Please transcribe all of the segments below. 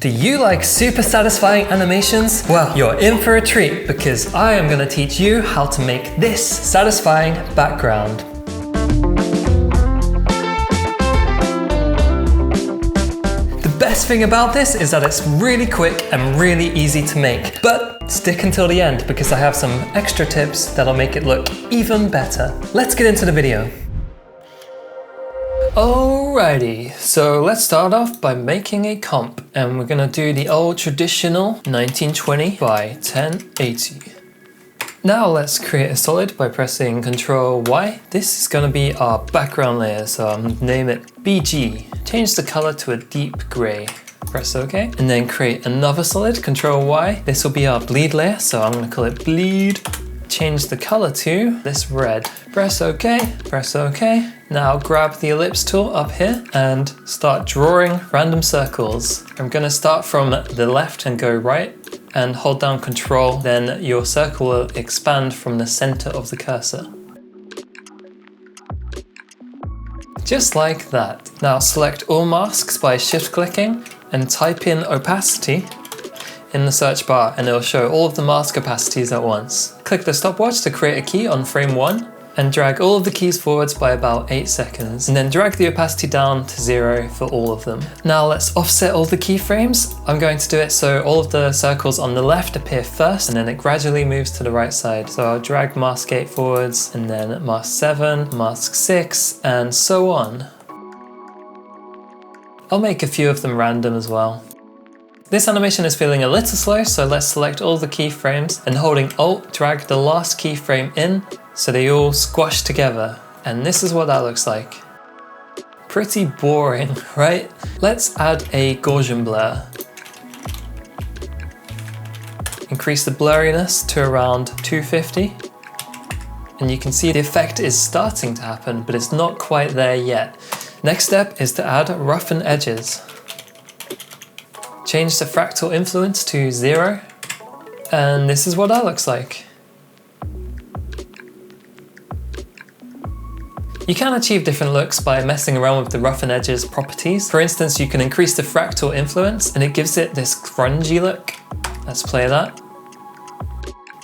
Do you like super satisfying animations? Well, you're in for a treat because I am going to teach you how to make this satisfying background. The best thing about this is that it's really quick and really easy to make. But stick until the end because I have some extra tips that'll make it look even better. Let's get into the video. Alrighty, so let's start off by making a comp, and we're gonna do the old traditional 1920 by 1080. Now let's create a solid by pressing Ctrl Y. This is gonna be our background layer, so I'm gonna name it BG. Change the color to a deep gray. Press OK, and then create another solid, Ctrl Y. This will be our bleed layer, so I'm gonna call it bleed. Change the color to this red. Press OK, press OK. Now grab the ellipse tool up here and start drawing random circles. I'm gonna start from the left and go right and hold down Control, then your circle will expand from the center of the cursor. Just like that. Now select all masks by shift clicking and type in opacity in the search bar and it'll show all of the mask opacities at once. Click the stopwatch to create a key on frame 1 and drag all of the keys forwards by about 8 seconds and then drag the opacity down to 0 for all of them. Now let's offset all the keyframes. I'm going to do it so all of the circles on the left appear first and then it gradually moves to the right side. So I'll drag mask 8 forwards and then mask 7, mask 6 and so on. I'll make a few of them random as well. This animation is feeling a little slow, so let's select all the keyframes and holding Alt, drag the last keyframe in so they all squash together. And this is what that looks like. Pretty boring, right? Let's add a Gaussian blur. Increase the blurriness to around 250. And you can see the effect is starting to happen, but it's not quite there yet. Next step is to add roughen edges. Change the fractal influence to 0, and this is what that looks like. You can achieve different looks by messing around with the roughen edges properties. For instance, you can increase the fractal influence and it gives it this grungy look. Let's play that.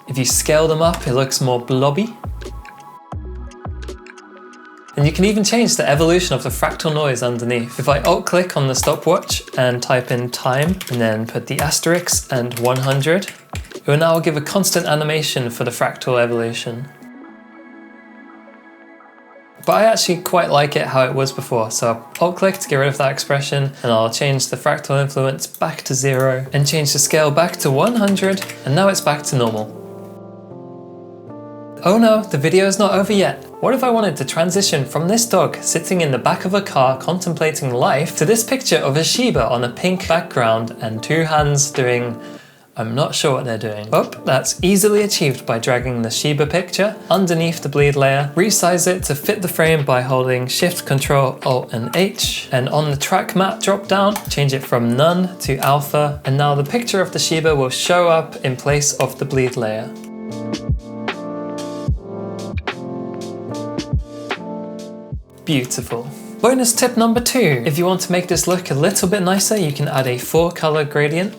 If you scale them up, it looks more blobby. And you can even change the evolution of the fractal noise underneath. If I alt-click on the stopwatch and type in time and then put the asterisk and 100, it will now give a constant animation for the fractal evolution. But I actually quite like it how it was before, so I'll alt-click to get rid of that expression and I'll change the fractal influence back to 0 and change the scale back to 100 and now it's back to normal. Oh no, the video is not over yet. What if I wanted to transition from this dog sitting in the back of a car contemplating life to this picture of a Shiba on a pink background and two hands doing... I'm not sure what they're doing. Oh, that's easily achieved by dragging the Shiba picture underneath the bleed layer, resize it to fit the frame by holding Shift, Ctrl, Alt and H, and on the track matte drop down, change it from none to alpha, and now the picture of the Shiba will show up in place of the bleed layer. Beautiful. Bonus tip number 2. If you want to make this look a little bit nicer, you can add a 4-color gradient.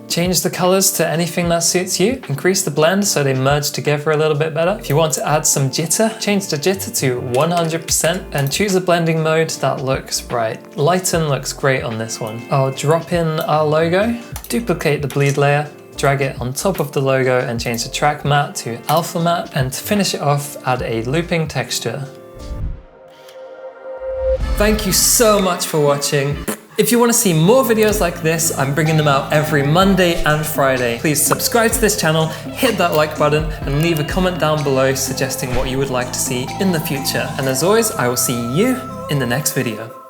Change the colors to anything that suits you. Increase the blend so they merge together a little bit better. If you want to add some jitter, change the jitter to 100% and choose a blending mode that looks right. Lighten looks great on this one. I'll drop in our logo, duplicate the bleed layer, drag it on top of the logo and change the track matte to alpha matte, and to finish it off, add a looping texture. Thank you so much for watching. If you want to see more videos like this, I'm bringing them out every Monday and Friday. Please subscribe to this channel, hit that like button, and leave a comment down below suggesting what you would like to see in the future. And as always, I will see you in the next video.